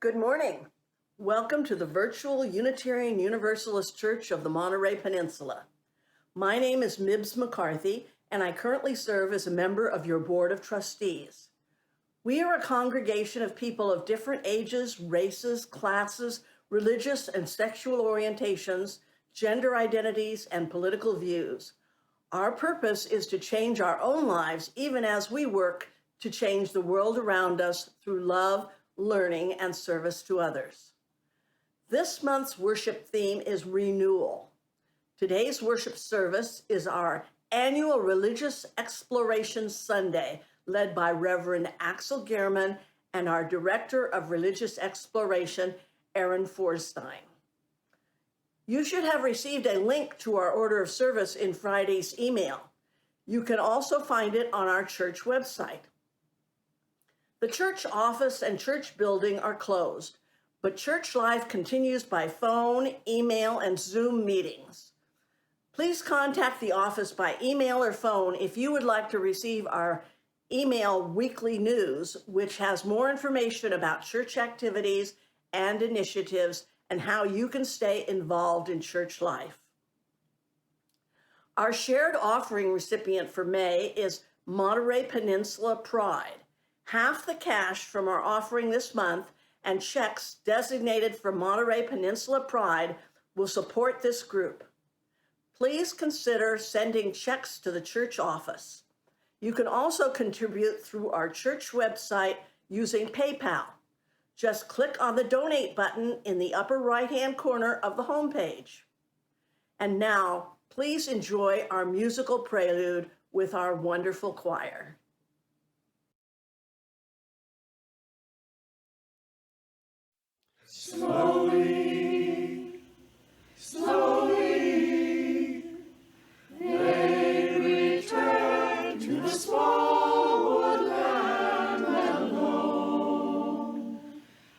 Good morning. Welcome to the Virtual Unitarian Universalist Church of the Monterey Peninsula. My name is Mibbs McCarthy, and I currently serve as a member of your Board of Trustees. We are a congregation of people of different ages, races, classes, religious and sexual orientations, gender identities, and political views. Our purpose is to change our own lives even as we work to change the world around us through love, learning, and service to others. This month's worship theme is renewal. Today's worship service is our annual Religious Exploration Sunday, led by Reverend Axel Gehrman and our Director of Religious Exploration, Aaron Forstein. You should have received a link to our order of service in Friday's email. You can also find it on our church website. The church office and church building are closed, but church life continues by phone, email, and Zoom meetings. Please contact the office by email or phone if you would like to receive our email weekly news, which has more information about church activities and initiatives and how you can stay involved in church life. Our shared offering recipient for May is Monterey Peninsula Pride. Half the cash from our offering this month and checks designated for Monterey Peninsula Pride will support this group. Please consider sending checks to the church office. You can also contribute through our church website using PayPal. Just click on the donate button in the upper right-hand corner of the homepage. And now, please enjoy our musical prelude with our wonderful choir. Slowly, slowly, they return to the small woodland alone.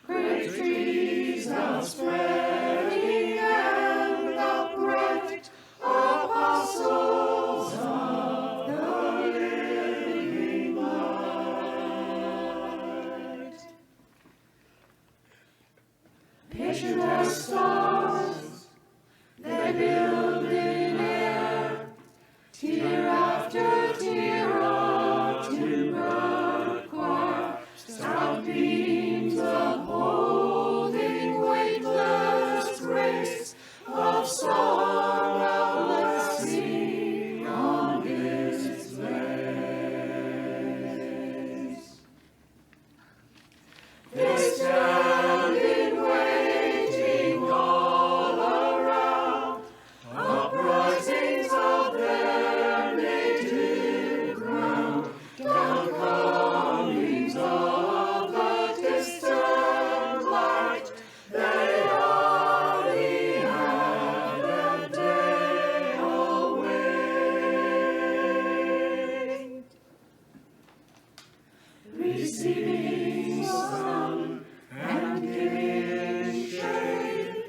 Great trees now spreading and upright, apostles of the living light. Patient as stars, they build in air, tier after tier of timbered choir, stout beams upholding weightless grace of song outlasting on its place. They stand in waiting all around, uprisings of their native ground, downcomings of the distant light. They are the advent day await, receiving sun and giving shade,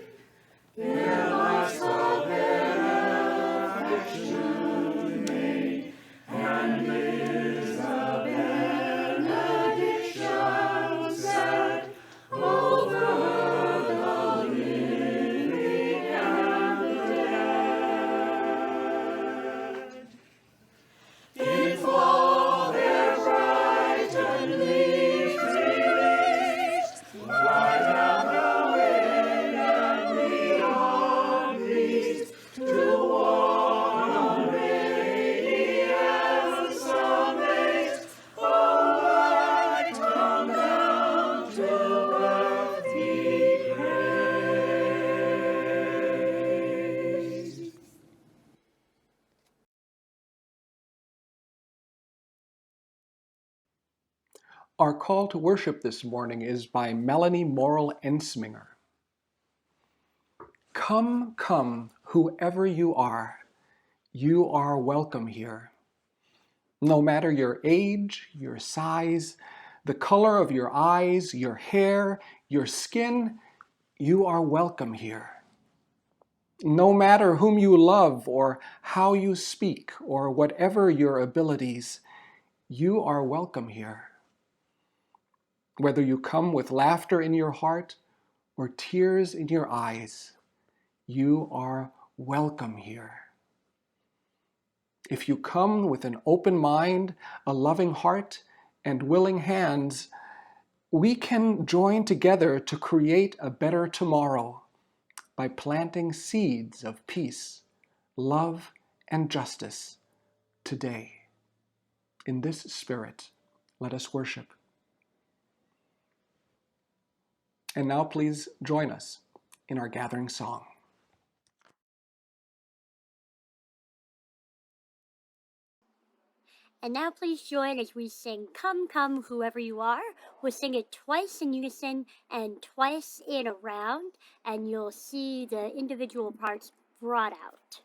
their lives of their affection made, and is a benediction said over the living and the dead. In fall their brightened leaves released, fly down the wind and we are pleased to walk on radiant Sundays. Oh, light come down to earth be praised. Our call to worship this morning is by Melanie Morrill Ensminger. Come, come, whoever you are welcome here. No matter your age, your size, the color of your eyes, your hair, your skin, you are welcome here. No matter whom you love or how you speak or whatever your abilities, you are welcome here. Whether you come with laughter in your heart or tears in your eyes, you are welcome here. If you come with an open mind, a loving heart, and willing hands, we can join together to create a better tomorrow by planting seeds of peace, love, and justice today. In this spirit, let us worship. And now please join us in our gathering song. And now please join as we sing Come, Come, Whoever You Are. We'll sing it twice in unison and twice in a round, and you'll see the individual parts brought out.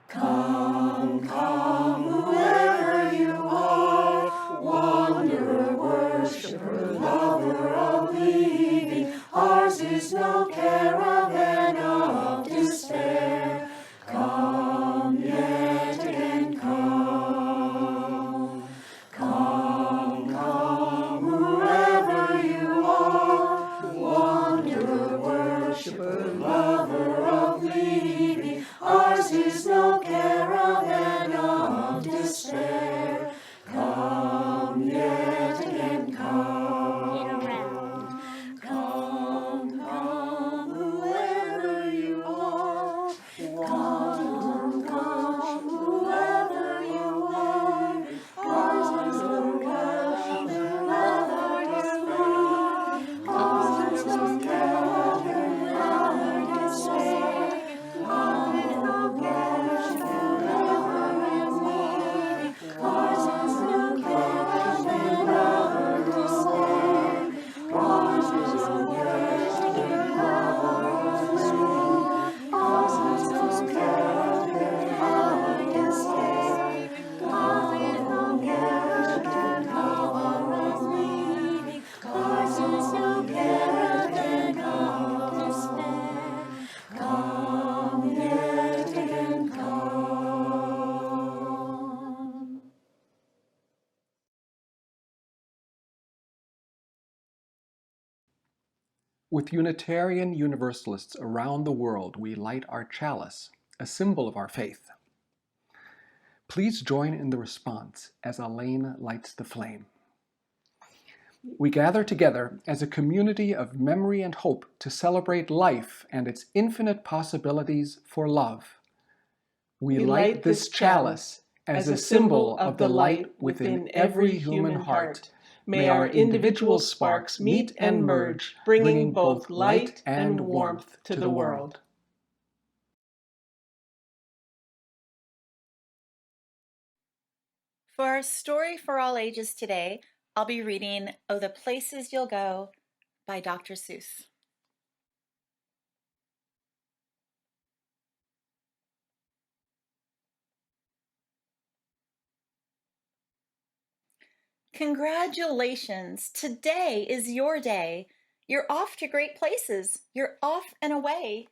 Come, come, whoever you are, wanderer, worshiper, lover of leaving. Ours is no caravan of despair. Come yet again, come. Come, come, whoever you are, wanderer, worshiper, lover of leaving. Ours is no caravan of despair. Come yet again, come. In a round. Come, come, whoever you are. Come, come, whoever you are. Ours is no caravan of despair. Ours is no caravan of despair. Come, ours is no caravan of despair. Ours is no caravan of despair. Ours is no caravan of despair. Come, caravan of leaving. Ours is no caravan of despair. Come yet again, come. With Unitarian Universalists around the world, we light our chalice, a symbol of our faith. Please join in the response as Elaine lights the flame. We gather together as a community of memory and hope to celebrate life and its infinite possibilities for love. We light this chalice as a symbol of the light within every human heart. May our individual sparks meet and merge, bringing both light and warmth to the world. For our story for all ages today, I'll be reading Oh, the Places You'll Go by Dr. Seuss. Congratulations! Today is your day. You're off to great places. You're off and away.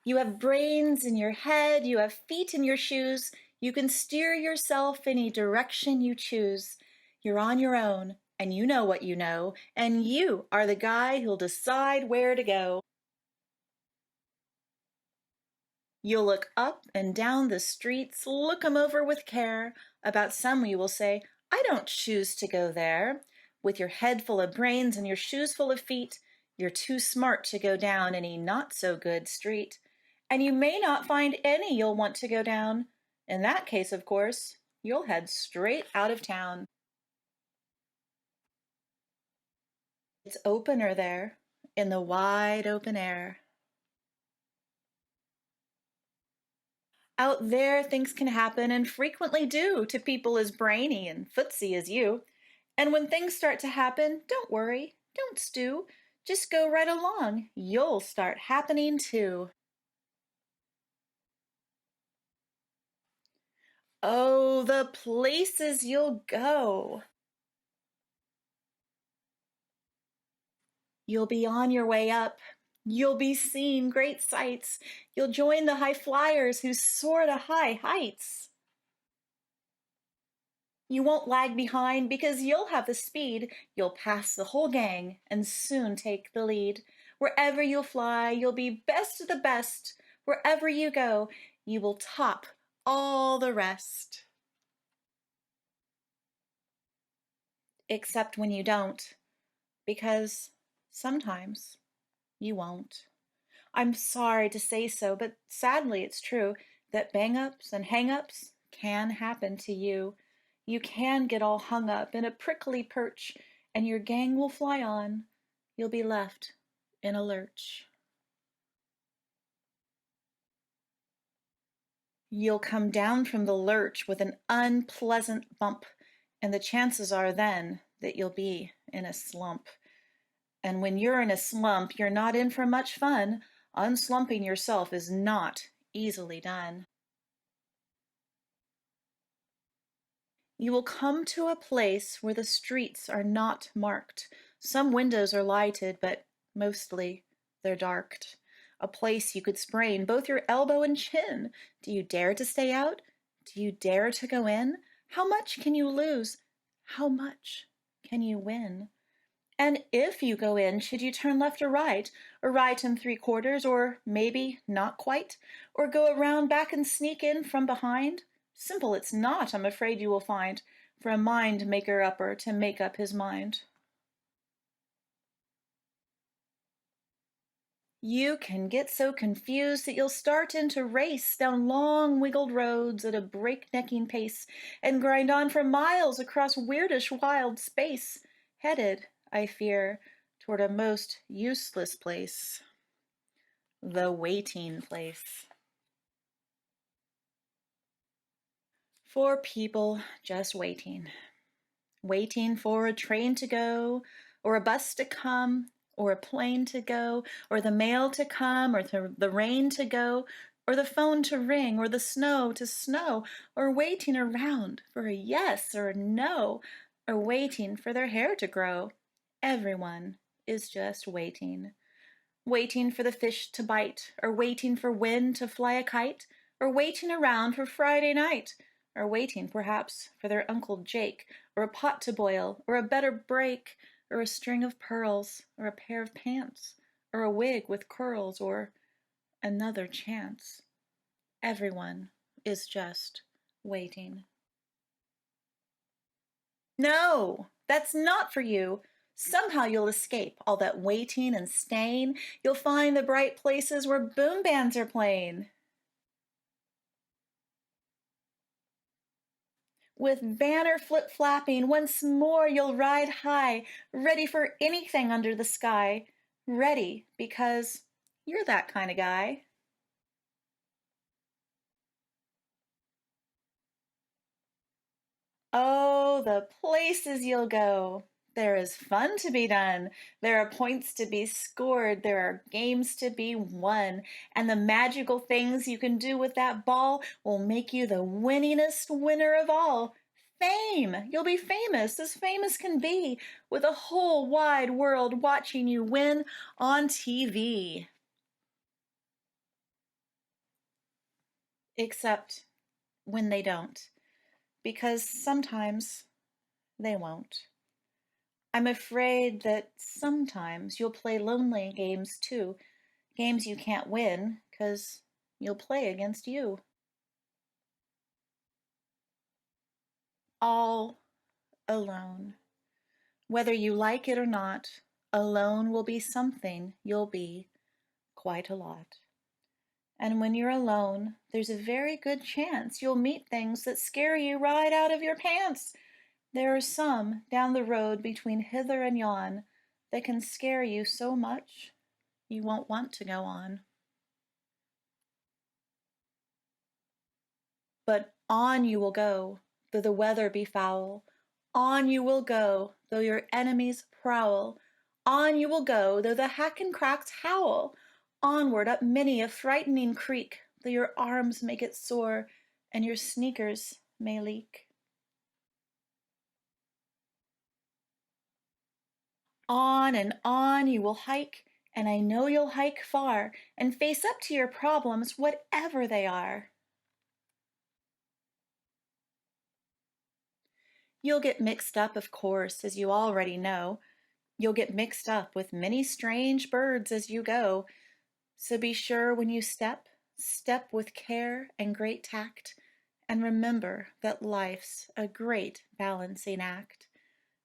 You have brains in your head. You have feet in your shoes. You can steer yourself any direction you choose. You're on your own, and you know what you know, and you are the guy who'll decide where to go. You'll look up and down the streets, look 'em over with care. About some you will say, I don't choose to go there. With your head full of brains and your shoes full of feet, you're too smart to go down any not-so-good street. And you may not find any you'll want to go down. In that case, of course, you'll head straight out of town. It's opener there, in the wide open air. Out there things can happen, and frequently do, to people as brainy and footsy as you. And when things start to happen, don't worry, don't stew. Just go right along. You'll start happening too. Oh, the places you'll go. You'll be on your way up. You'll be seeing great sights. You'll join the high flyers who soar to high heights. You won't lag behind because you'll have the speed. You'll pass the whole gang and soon take the lead. Wherever you'll fly, you'll be best of the best. Wherever you go, you will top all the rest. Except when you don't, because sometimes you won't. I'm sorry to say so, but sadly it's true that bang-ups and hang-ups can happen to you. You can get all hung up in a prickly perch, and your gang will fly on. You'll be left in a lurch. You'll come down from the lurch with an unpleasant bump, and the chances are then that you'll be in a slump. And when you're in a slump, you're not in for much fun. Unslumping yourself is not easily done. You will come to a place where the streets are not marked. Some windows are lighted, but mostly they're darked. A place you could sprain both your elbow and chin. Do you dare to stay out? Do you dare to go in? How much can you lose? How much can you win? And if you go in, should you turn left or right and 3/4, or maybe not quite, or go around back and sneak in from behind? Simple it's not, I'm afraid you will find, for a mind maker upper to make up his mind. You can get so confused that you'll start in to race down long wiggled roads at a breaknecking pace and grind on for miles across weirdish wild space, headed, I fear, toward a most useless place. The waiting place. For people just waiting. Waiting for a train to go, or a bus to come, or a plane to go, or the mail to come, or the rain to go, or the phone to ring, or the snow to snow, or waiting around for a yes or a no, or waiting for their hair to grow. Everyone is just waiting. Waiting for the fish to bite, or waiting for wind to fly a kite, or waiting around for Friday night, or waiting perhaps for their Uncle Jake, or a pot to boil, or a better break, or a string of pearls, or a pair of pants, or a wig with curls, or another chance. Everyone is just waiting. No, that's not for you. Somehow you'll escape all that waiting and staying. You'll find the bright places where boom bands are playing. With banner flip-flapping, once more you'll ride high, ready for anything under the sky. Ready because you're that kind of guy. Oh, the places you'll go. There is fun to be done. There are points to be scored. There are games to be won. And the magical things you can do with that ball will make you the winningest winner of all. Fame! You'll be famous as famous can be, with a whole wide world watching you win on TV. Except when they don't, because sometimes they won't. I'm afraid that sometimes you'll play lonely games too, games you can't win, 'cause you'll play against you. All alone. Whether you like it or not, alone will be something you'll be quite a lot. And when you're alone, there's a very good chance you'll meet things that scare you right out of your pants. There are some down the road between hither and yon that can scare you so much you won't want to go on. But on you will go, though the weather be foul. On you will go, though your enemies prowl. On you will go, though the hack and cracks howl. Onward up many a frightening creek, though your arms may get sore and your sneakers may leak. On and on you will hike, and I know you'll hike far and face up to your problems, whatever they are. You'll get mixed up, of course, as you already know. You'll get mixed up with many strange birds as you go. So be sure when you step with care and great tact, and remember that life's a great balancing act.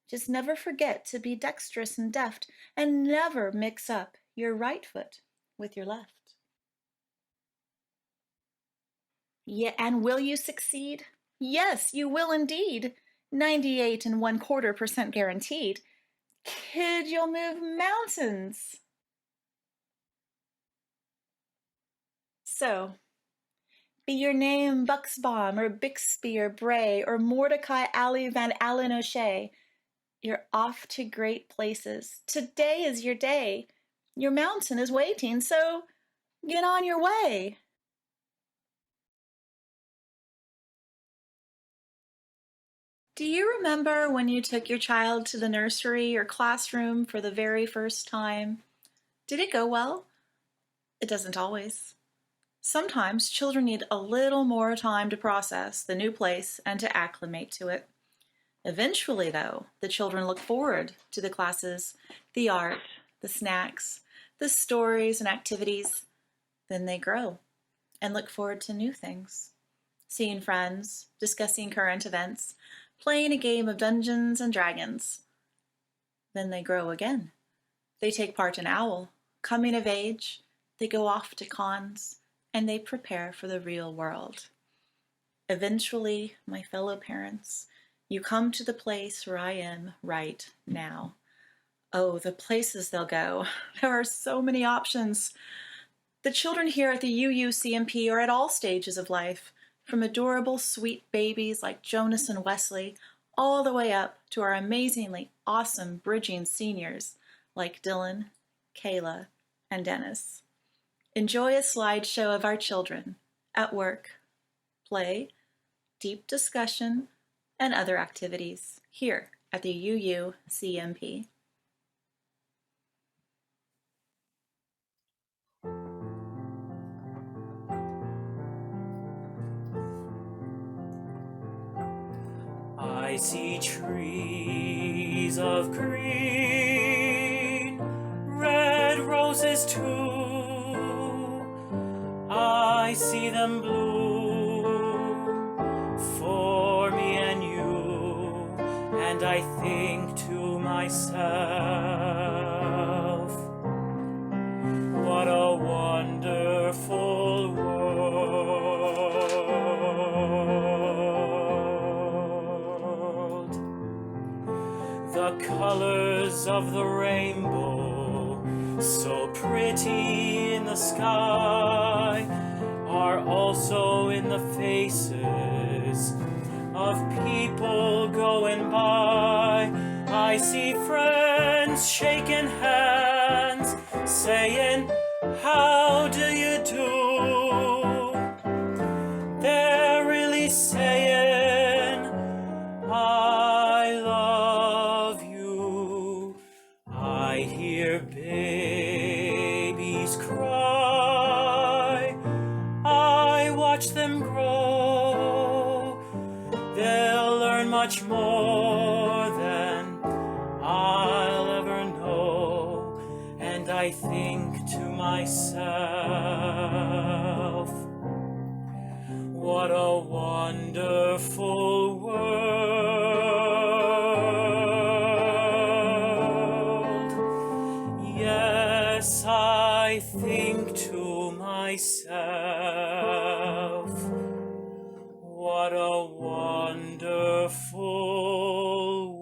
Just never forget to be dexterous and deft, and never mix up your right foot with your left. Yeah, and will you succeed? Yes, you will indeed. 98.25% guaranteed. Kid, you'll move mountains. So, be your name Buxbaum or Bixby or Bray or Mordecai Alley Van Allen O'Shea, you're off to great places. Today is your day. Your mountain is waiting, so get on your way. Do you remember when you took your child to the nursery or classroom for the very first time? Did it go well? It doesn't always. Sometimes children need a little more time to process the new place and to acclimate to it. Eventually, though, the children look forward to the classes, the art, the snacks, the stories and activities. Then they grow and look forward to new things. Seeing friends, discussing current events, playing a game of Dungeons and Dragons. Then they grow again. They take part in OWL, coming of age, they go off to cons, and they prepare for the real world. Eventually, my fellow parents, you come to the place where I am right now. Oh, the places they'll go. There are so many options. The children here at the UUCMP are at all stages of life, from adorable, sweet babies like Jonas and Wesley, all the way up to our amazingly awesome bridging seniors like Dylan, Kayla, and Dennis. Enjoy a slideshow of our children at work, play, deep discussion, and other activities here at the UUCMP. I see trees of green, red roses too. I see them bloom for me and you, and I think to myself, what a wonderful world. The colors of the rainbow, so pretty in the sky, are also in the faces of people going by. I see friends shaking hands, saying, how do you do? They're really saying, I love you. I hear babies cry, I watch them grow. They'll learn much more than I'll ever know. And I think to myself, what a wonderful world. Yes, I think to myself, what a wonderful world.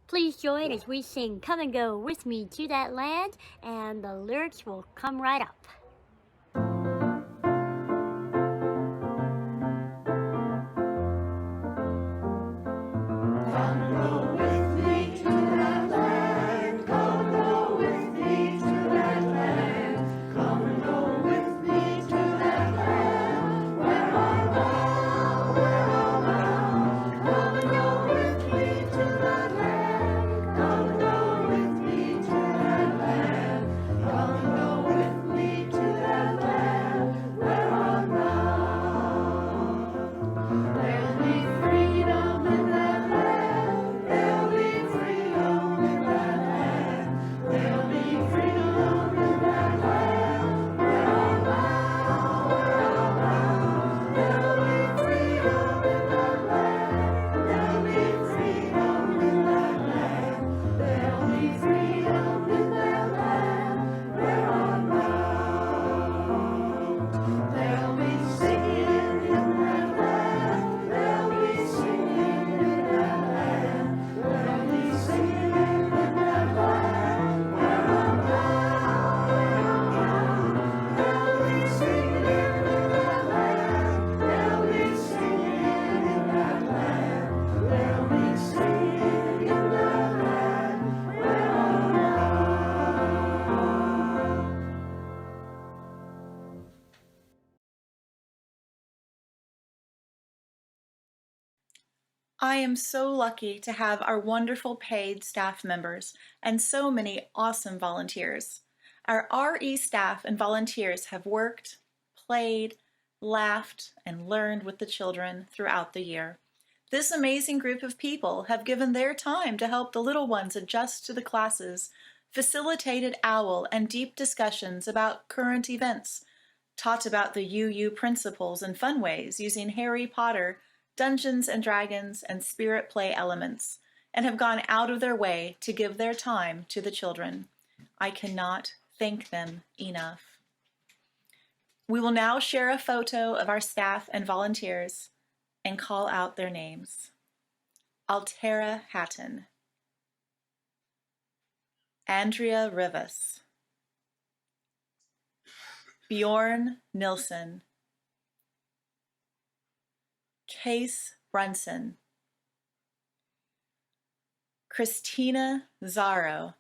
Please join as we sing Come and Go With Me to That Land, and the lyrics will come right up. Come and go with me to I am so lucky to have our wonderful paid staff members and so many awesome volunteers. Our RE staff and volunteers have worked, played, laughed, and learned with the children throughout the year. This amazing group of people have given their time to help the little ones adjust to the classes, facilitated OWL and deep discussions about current events, taught about the UU principles in fun ways using Harry Potter, Dungeons and Dragons, and spirit play elements, and have gone out of their way to give their time to the children. I cannot thank them enough. We will now share a photo of our staff and volunteers and call out their names. Altera Hatton, Andrea Rivas, Bjorn Nilsson, Case Brunson, Christina Zaro,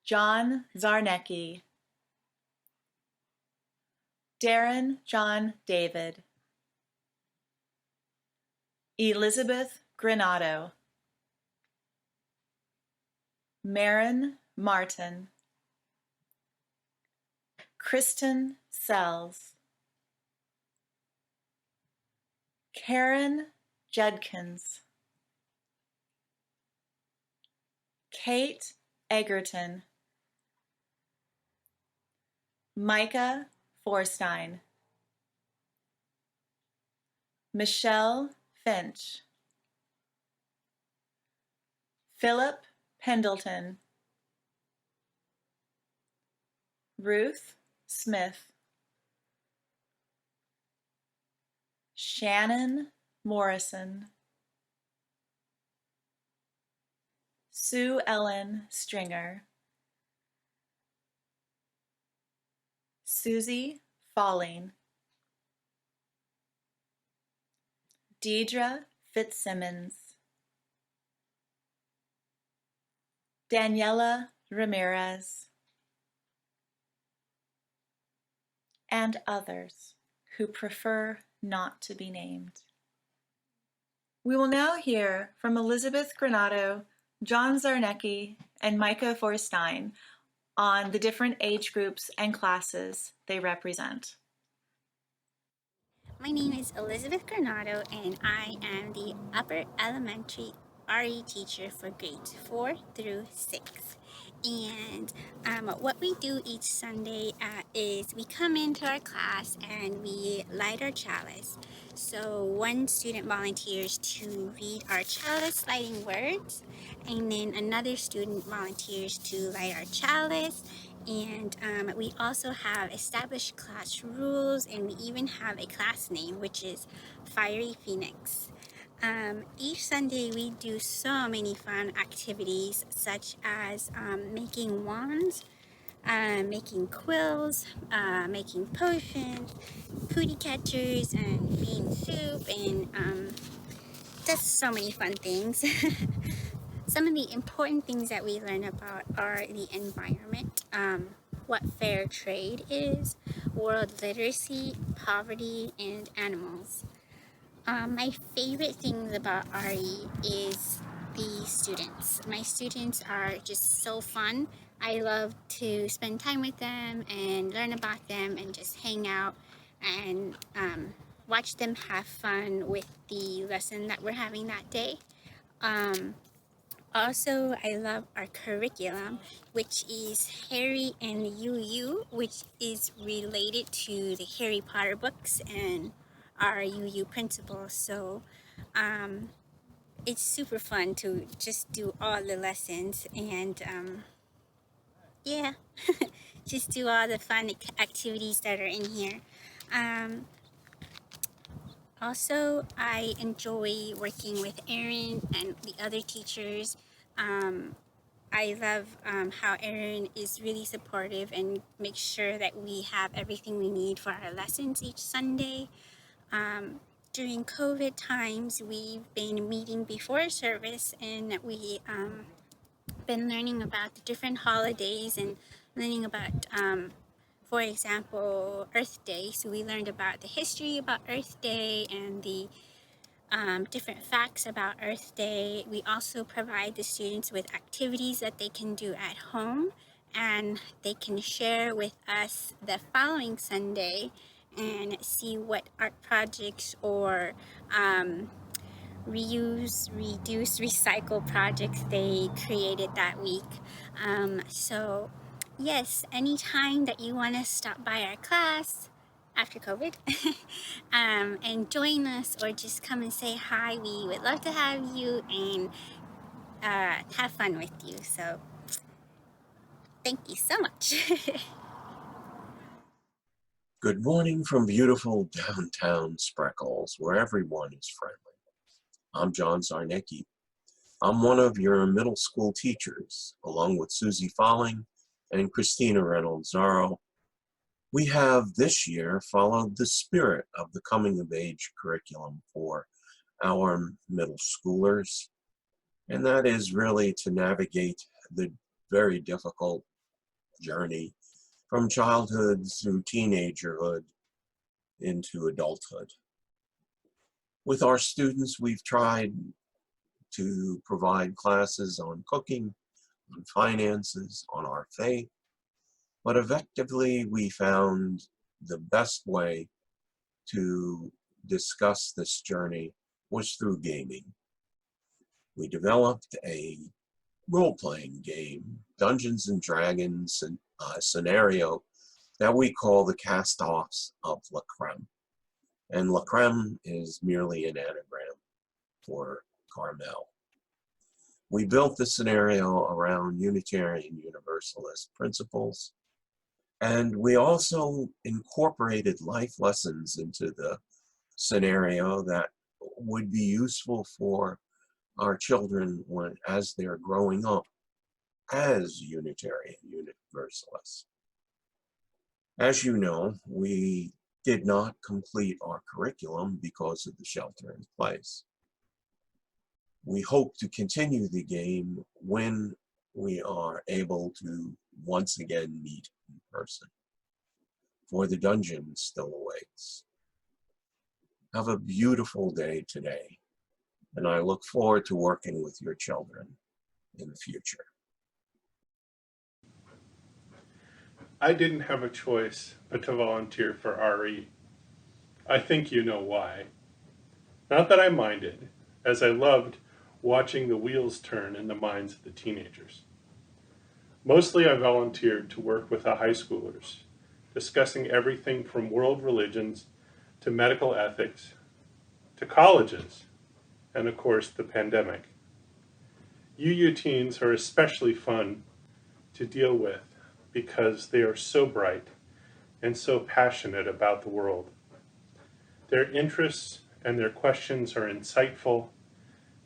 John Zarnecki, Darren John David, Elizabeth Granado, Marin Martin, Kristen Sells, Karen Judkins, Kate Egerton, Micah Forstein, Michelle Finch, Philip Pendleton, Ruth Smith, Shannon Morrison, Sue Ellen Stringer, Susie Falling, Deidre Fitzsimmons, Daniela Ramirez, and others who prefer not to be named. We will now hear from Elizabeth Granado, John Zarnecki, and Micah Forstein on the different age groups and classes they represent. My name is Elizabeth Granado, and I am the upper elementary RE teacher for grades 4 through 6. And what we do each Sunday is we come into our class and we light our chalice. So one student volunteers to read our chalice lighting words, and then another student volunteers to light our chalice. And we also have established class rules, and we even have a class name, which is Fiery Phoenix. Each Sunday we do so many fun activities, such as making wands, making quills, making potions, pooty catchers, and bean soup, and just so many fun things. Some of the important things that we learn about are the environment, what fair trade is, world literacy, poverty, and animals. My favorite things about RE is the students. My students are just so fun. I love to spend time with them and learn about them and just hang out and watch them have fun with the lesson that we're having that day. Also, I love our curriculum, which is Harry and UU, which is related to the Harry Potter books and our UU principles. So it's super fun to just do all the lessons and yeah, just do all the fun activities that are in here. Also, I enjoy working with Erin and the other teachers. I love how Erin is really supportive and makes sure that we have everything we need for our lessons each Sunday. During COVID times, we've been meeting before service, and we've been learning about the different holidays and learning about for example, Earth Day. So we learned about the history about Earth Day and the different facts about Earth Day. We also provide the students with activities that they can do at home, and they can share with us the following Sunday and see what art projects or reuse, reduce, recycle projects they created that week. So yes, anytime that you want to stop by our class after COVID and join us, or just come and say hi, we would love to have you and have fun with you. So thank you so much. Good morning from beautiful downtown Spreckles, where everyone is friendly. I'm John Zarnecki. I'm one of your middle school teachers, along with Susie Falling and Christina Reynolds Zaro. We have this year followed the spirit of the coming of age curriculum for our middle schoolers, and that is really to navigate the very difficult journey from childhood through teenagerhood into adulthood. With our students, we've tried to provide classes on cooking, on finances, on our faith, but effectively we found the best way to discuss this journey was through gaming. We developed a role-playing game, Dungeons and Dragons scenario that we call the Cast-Offs of La Creme. And La Creme is merely an anagram for Carmel. We built the scenario around Unitarian Universalist principles, and we also incorporated life lessons into the scenario that would be useful for our children as they're growing up as Unitarian Universalists. As you know, we did not complete our curriculum because of the shelter in place. We hope to continue the game when we are able to once again meet in person, for the dungeon still awaits. Have a beautiful day today, and I look forward to working with your children in the future. I didn't have a choice but to volunteer for RE. I think you know why. Not that I minded, as I loved watching the wheels turn in the minds of the teenagers. Mostly I volunteered to work with the high schoolers, discussing everything from world religions to medical ethics to colleges, and of course the pandemic. UU teens are especially fun to deal with because they are so bright and so passionate about the world. Their interests and their questions are insightful,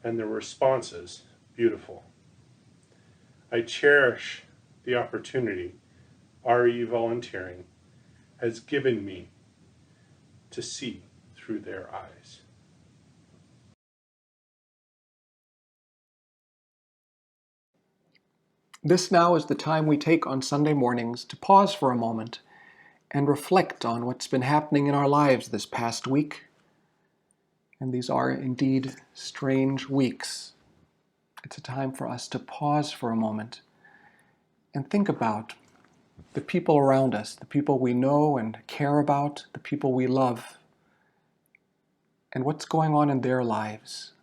and their responses beautiful. I cherish the opportunity RE volunteering has given me to see through their eyes. This now is the time we take on Sunday mornings to pause for a moment and reflect on what's been happening in our lives this past week. And these are indeed strange weeks. It's a time for us to pause for a moment and think about the people around us, the people we know and care about, the people we love, and what's going on in their lives.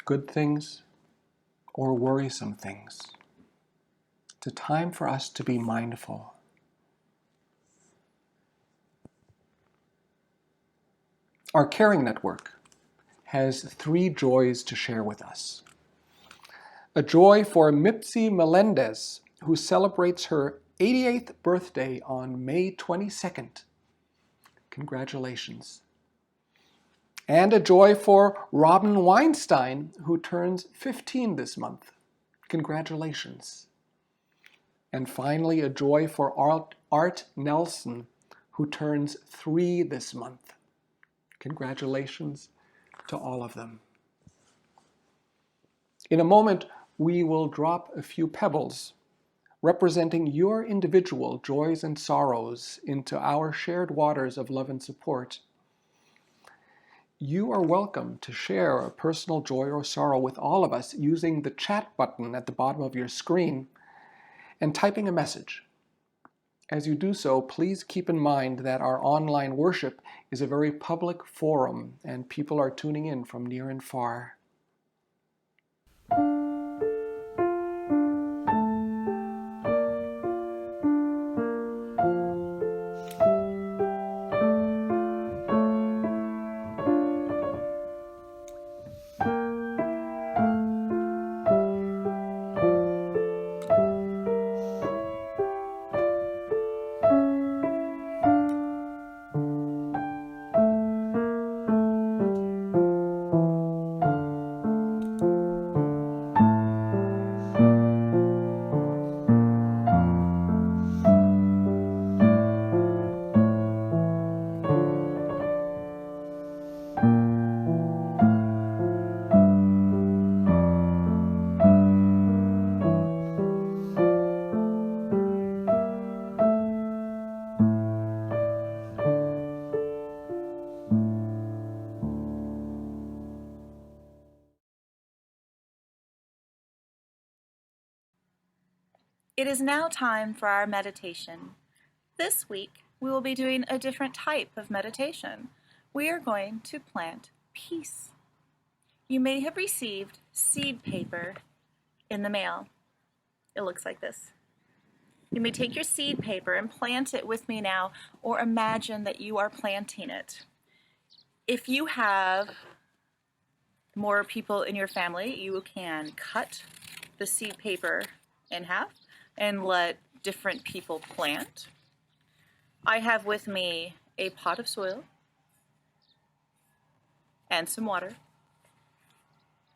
Good things or worrisome things. It's a time for us to be mindful. Our Caring Network has 3 joys to share with us. A joy for Mipsy Melendez, who celebrates her 88th birthday on May 22nd. Congratulations. And a joy for Robin Weinstein, who turns 15 this month. Congratulations. And finally, a joy for Art Nelson, who turns 3 this month. Congratulations to all of them. In a moment, we will drop a few pebbles representing your individual joys and sorrows into our shared waters of love and support. You are welcome to share a personal joy or sorrow with all of us using the chat button at the bottom of your screen and typing a message. As you do so, please keep in mind that our online worship is a very public forum and people are tuning in from near and far. It is now time for our meditation. This week, we will be doing a different type of meditation. We are going to plant peace. You may have received seed paper in the mail. It looks like this. You may take your seed paper and plant it with me now, or imagine that you are planting it. If you have more people in your family, you can cut the seed paper in half and let different people plant. I have with me a pot of soil and some water,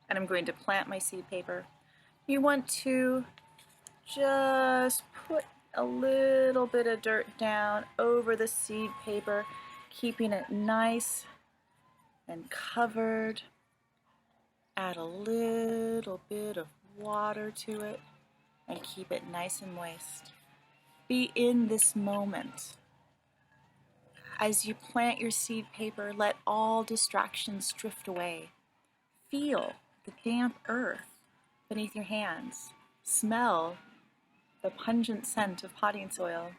and I'm going to plant my seed paper. You want to just put a little bit of dirt down over the seed paper, keeping it nice and covered. Add a little bit of water to it and keep it nice and moist. Be in this moment. As you plant your seed paper, let all distractions drift away. Feel the damp earth beneath your hands. Smell the pungent scent of potting soil.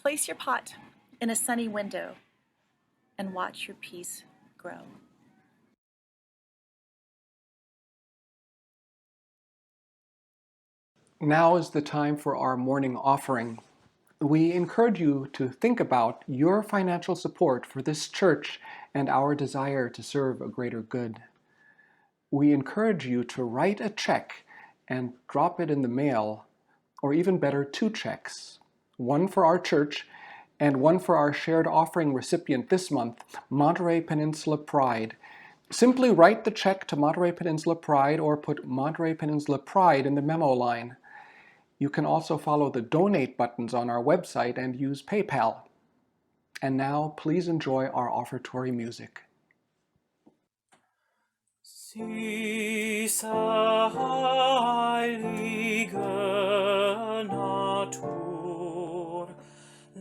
Place your pot in a sunny window and watch your peace grow. Now is the time for our morning offering. We encourage you to think about your financial support for this church and our desire to serve a greater good. We encourage you to write a check and drop it in the mail, or even better, 2 checks, one for our church and one for our shared offering recipient this month, Monterey Peninsula Pride. Simply write the check to Monterey Peninsula Pride or put Monterey Peninsula Pride in the memo line. You can also follow the donate buttons on our website and use PayPal. And now, please enjoy our offertory music. Süße heilige Natur,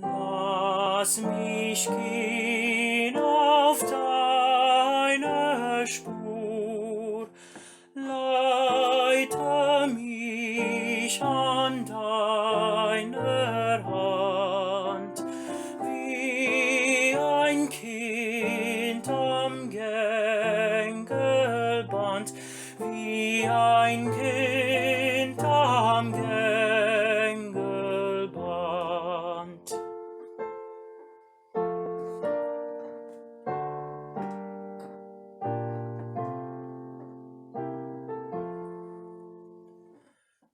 lass mich gehen auf deine Spur, leite mich an deiner Hand, wie ein Kind am Gängelband, wie ein Kind am Gängelband.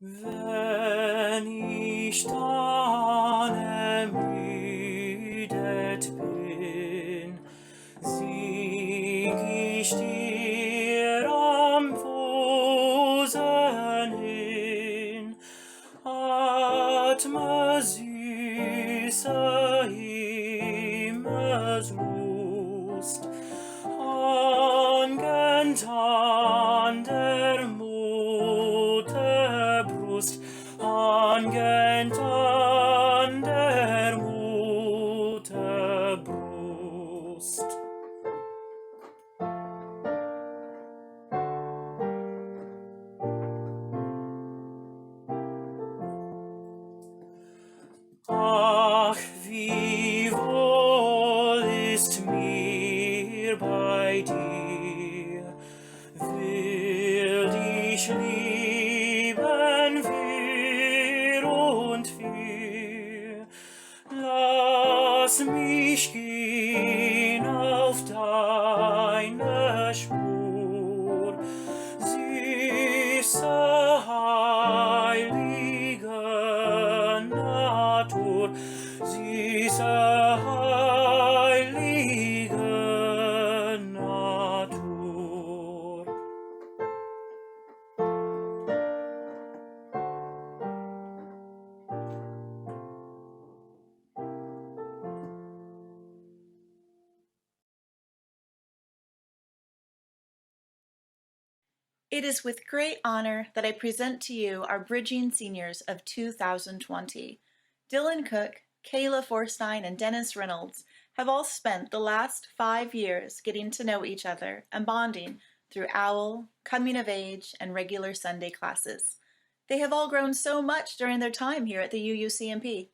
Wenn ich dann ermüdet bin, sing ich dir am Busen hin, atme süße Himmelslust, hangend an der Mutterbrust, hangend an der Mutterbrust. bei dir. Will dich lieben wir und wir. Lass mich gehen auf deine Spur. Süße heilige Natur, süße heilige Natur. It is with great honor that I present to you our Bridging Seniors of 2020. Dylan Cook, Kayla Forstein, and Dennis Reynolds have all spent the last 5 years getting to know each other and bonding through OWL, coming of age, and regular Sunday classes. They have all grown so much during their time here at the UUCMP.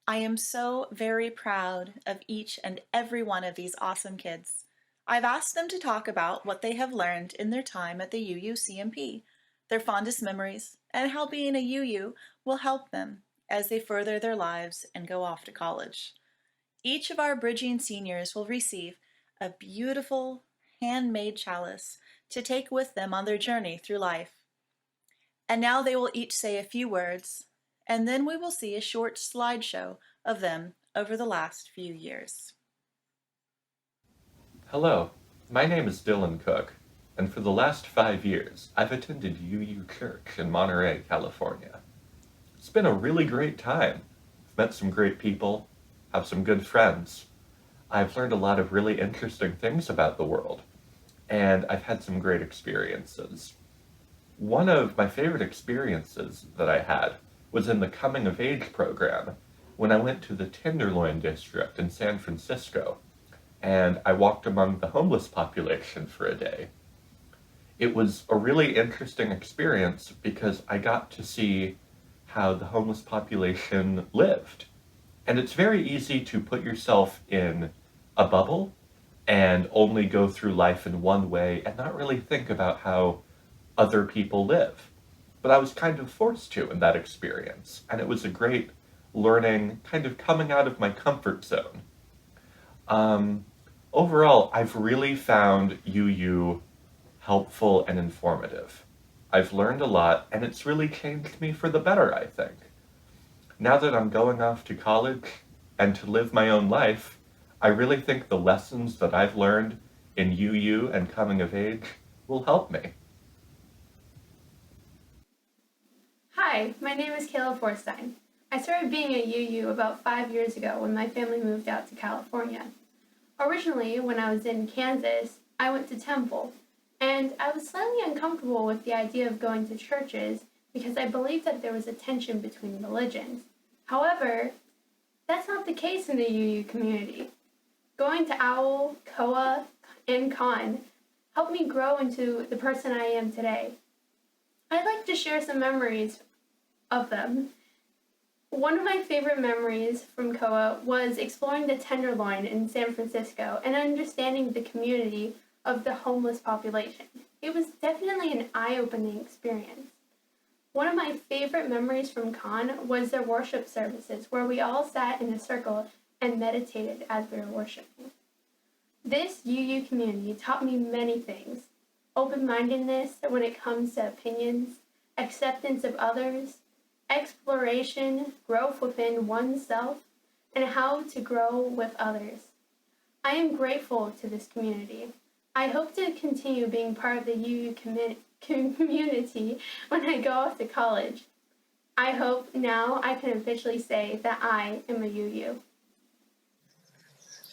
I am so very proud of each and every one of these awesome kids. I've asked them to talk about what they have learned in their time at the UUCMP, their fondest memories, and how being a UU will help them as they further their lives and go off to college. Each of our Bridging Seniors will receive a beautiful handmade chalice to take with them on their journey through life. And now they will each say a few words, and then we will see a short slideshow of them over the last few years. Hello, my name is Dylan Cook, and for the last 5 years, I've attended UU Church in Monterey, California. It's been a really great time. I've met some great people, have some good friends. I've learned a lot of really interesting things about the world, and I've had some great experiences. One of my favorite experiences that I had was in the Coming of Age program when I went to the Tenderloin district in San Francisco, and I walked among the homeless population for a day. It was a really interesting experience because I got to see how the homeless population lived. And it's very easy to put yourself in a bubble and only go through life in one way and not really think about how other people live. But I was kind of forced to in that experience, and it was a great learning, kind of coming out of my comfort zone. Overall, I've really found UU helpful and informative. I've learned a lot, and it's really changed me for the better, I think. Now that I'm going off to college and to live my own life, I really think the lessons that I've learned in UU and coming of age will help me. Hi, my name is Kayla Forstein. I started being a UU about 5 years ago when my family moved out to California. Originally, when I was in Kansas, I went to Temple, and I was slightly uncomfortable with the idea of going to churches because I believed that there was a tension between religions. However, that's not the case in the UU community. Going to OWL, COA, and CON helped me grow into the person I am today. I'd like to share some memories of them. One of my favorite memories from COA was exploring the Tenderloin in San Francisco and understanding the community of the homeless population. It was definitely an eye-opening experience. One of my favorite memories from CON was their worship services, where we all sat in a circle and meditated as we were worshiping. This UU community taught me many things: open-mindedness when it comes to opinions, acceptance of others, exploration, growth within oneself, and how to grow with others. I am grateful to this community. I hope to continue being part of the UU community when I go off to college. I hope now I can officially say that I am a UU.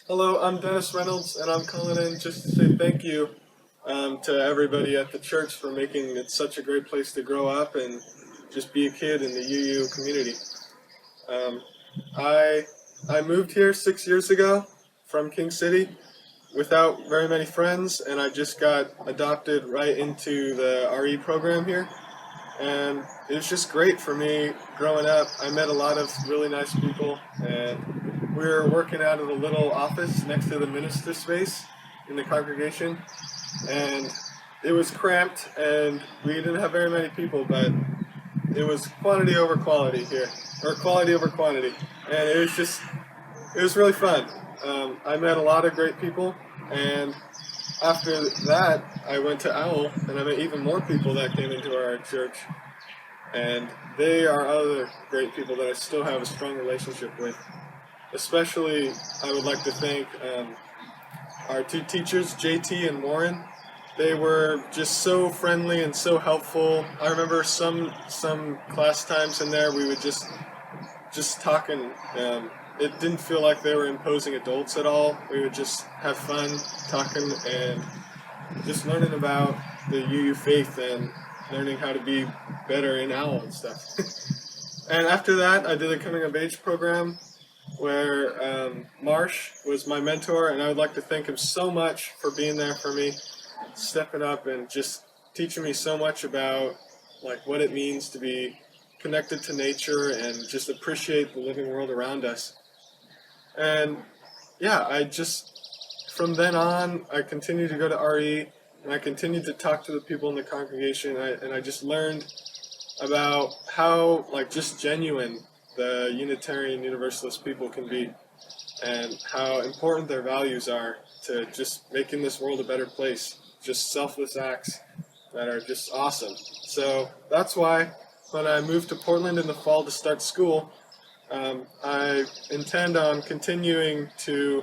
Hello, I'm Dennis Reynolds, and I'm calling in just to say thank you to everybody at the church for making it such a great place to grow up and just be a kid in the UU community. I moved here 6 years ago from King City without very many friends, and I just got adopted right into the RE program here. And it was just great for me growing up. I met a lot of really nice people, and we were working out of the little office next to the minister space. in the congregation, and it was cramped, and we didn't have very many people, but it was quantity over quality here, or quality over quantity, and it was really fun. I met a lot of great people, and after that, I went to OWL, and I met even more people that came into our church, and they are other great people that I still have a strong relationship with. Especially, I would like to thank our two teachers, JT and Warren. They were just so friendly and so helpful. I remember some class times in there we would just talk, and it didn't feel like they were imposing adults at all. We would just have fun talking and just learning about the UU faith and learning how to be better in OWL and stuff. And after that, I did a coming of age program where Marsh was my mentor, and I would like to thank him so much for being there for me, stepping up and just teaching me so much about like what it means to be connected to nature and just appreciate the living world around us. And yeah, from then on, I continued to go to RE, and I continued to talk to the people in the congregation, and I just learned about how like just genuine the Unitarian Universalist people can be, and how important their values are to just making this world a better place. Just selfless acts that are just awesome. So that's why when I moved to Portland in the fall to start school, I intend on continuing to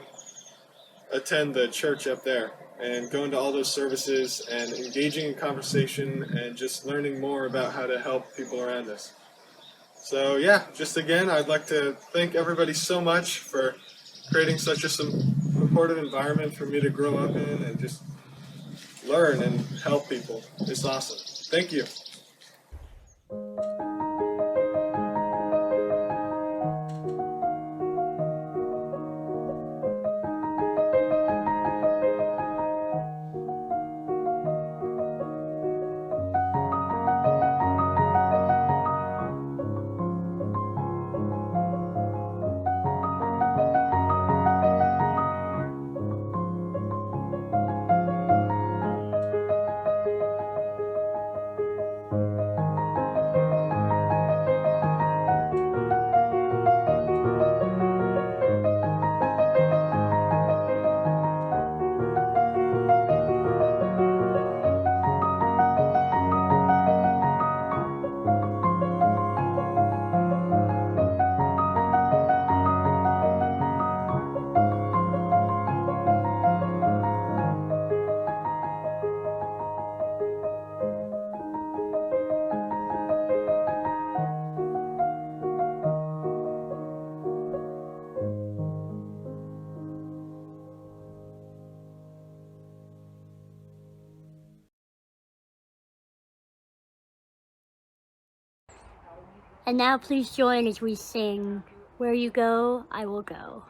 attend the church up there and going to all those services and engaging in conversation and just learning more about how to help people around us. So yeah, just again, I'd like to thank everybody so much for creating such a supportive environment for me to grow up in and just learn and help people. It's awesome. Thank you. And now please join as we sing, Where You Go, I Will Go.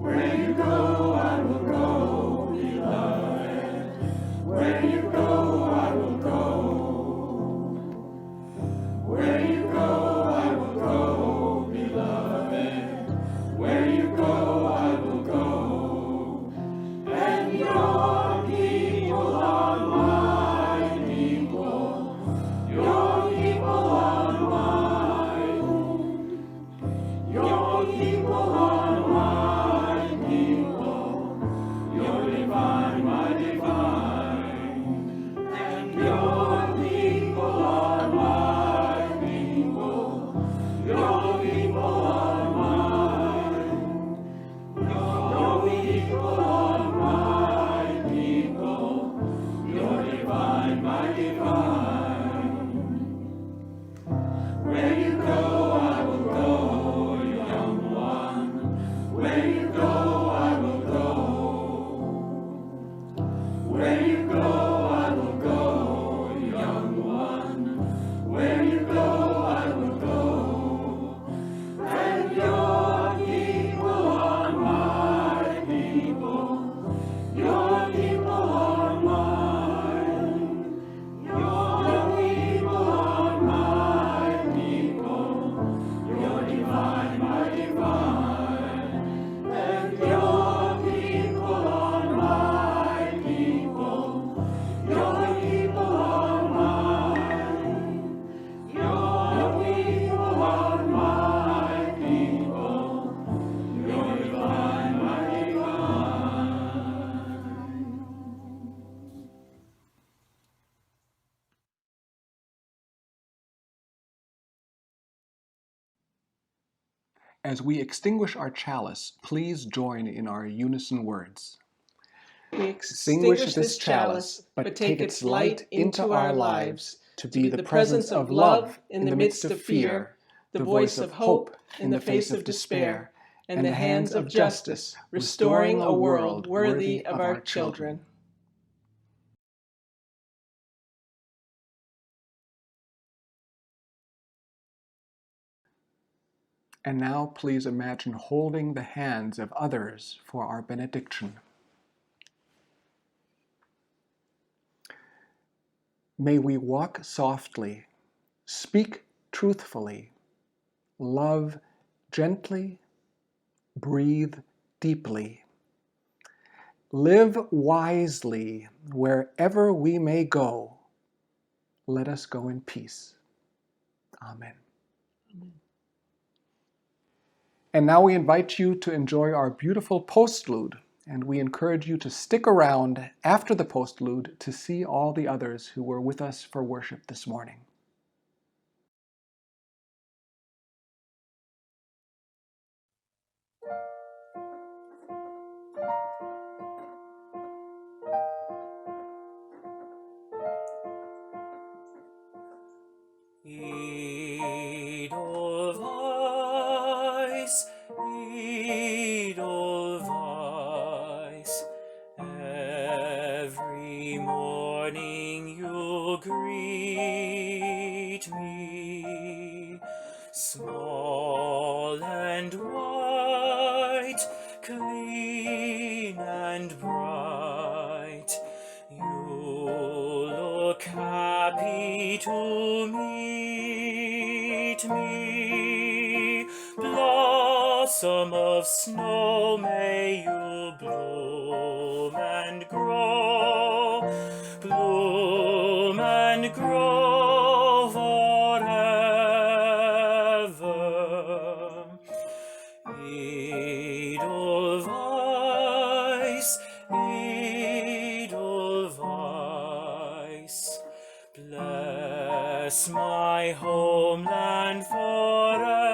Where you go, I will go, beloved. Where you go, I will go. Where you go, I will go, beloved. Where you go, I will go. And your people are my people. Your people are mine. Your people are my people. Your divine, my divine. And your people are my people. Your people are mine. Your people are my people. Your divine, my divine. Where you go, I will go, young one. Where you go, I will go. Where you go, I will go, young one. Where you go, I will go. And your people are my people. Your people are mine. Your As we extinguish our chalice, please join in our unison words. We Extinguish this chalice, but take its light into our lives, to be the presence of love in the midst of fear, the voice of hope in the face of despair, and the hands of justice, restoring a world worthy of our children. And now please imagine holding the hands of others for our benediction. May we walk softly, speak truthfully, love gently, breathe deeply, live wisely wherever we may go. Let us go in peace. Amen. And now we invite you to enjoy our beautiful postlude, and we encourage you to stick around after the postlude to see all the others who were with us for worship this morning. Edelweiss, Edelweiss, every morning you greet me, small and white, clean and bright, you look happy to meet me. Blossom of snow, may you bloom and grow forever. Edelweiss, Edelweiss, bless my homeland forever.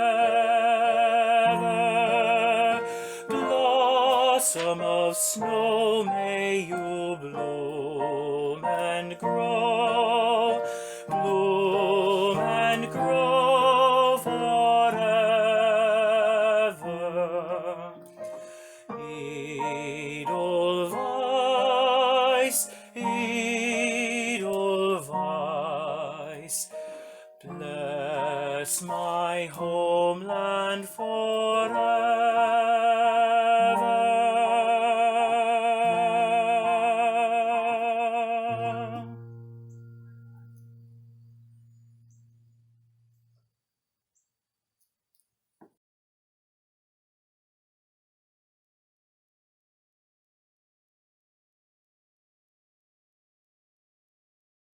Blossom of snow, may you bloom and grow forever. Edelweiss, Edelweiss, bless my homeland forever.